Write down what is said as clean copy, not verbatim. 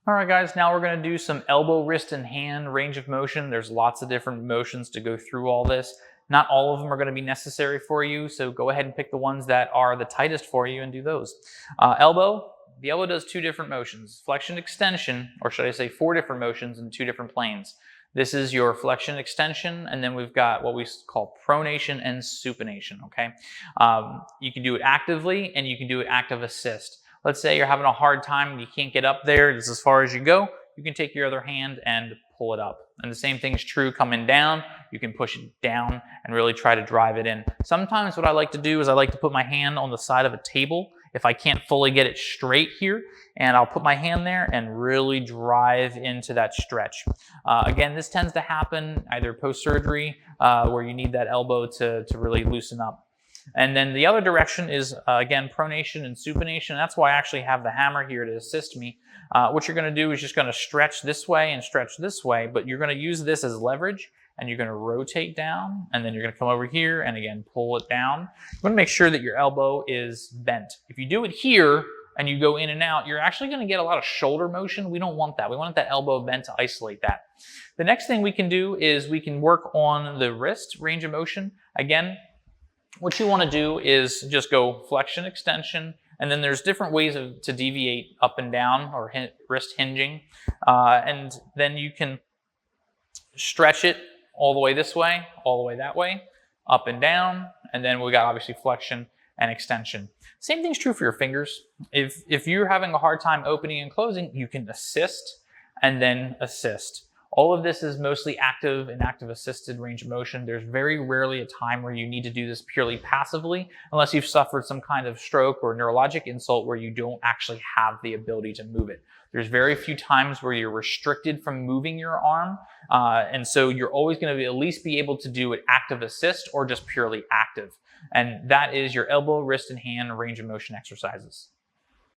All right, guys, now we're going to do some elbow, wrist, and hand range of motion. There's lots of different motions to go through all this. Not all of them are going to be necessary for you, so go ahead and pick the ones that are the tightest for you and do those. Elbow, the elbow does two different motions, flexion extension, or should I say 4 different motions in 2 different planes. This is your flexion extension, and then we've got what we call pronation and supination, okay? You can do it actively, and you can do it active assist. Let's say you're having a hard time and you can't get up there, it's as far as you go, you can take your other hand and pull it up. And the same thing is true coming down. You can push it down and really try to drive it in. Sometimes what I like to do is I like to put my hand on the side of a table if I can't fully get it straight here, and I'll put my hand there and really drive into that stretch. Again, this tends to happen either post-surgery where you need that elbow to really loosen up. And then the other direction is, again, pronation and supination. That's why I actually have the hammer here to assist me. What you're going to do is just going to stretch this way and stretch this way, but you're going to use this as leverage, and you're going to rotate down, and then you're going to come over here and, again, pull it down. You want to make sure that your elbow is bent. If you do it here and you go in and out, you're actually going to get a lot of shoulder motion. We don't want that. We want that elbow bent to isolate that. The next thing we can do is we can work on the wrist range of motion. Again, what you want to do is just go flexion, extension, and then there's different ways to deviate up and down or wrist hinging. And then you can stretch it all the way this way, all the way that way, up and down, and then we got obviously flexion and extension. Same thing's true for your fingers. If you're having a hard time opening and closing, you can assist and then assist. All of this is mostly active and active assisted range of motion. There's very rarely a time where you need to do this purely passively, unless you've suffered some kind of stroke or neurologic insult where you don't actually have the ability to move it. There's very few times where you're restricted from moving your arm, and so you're always going to at least be able to do it active assist or just purely active. And that is your elbow, wrist, and hand range of motion exercises.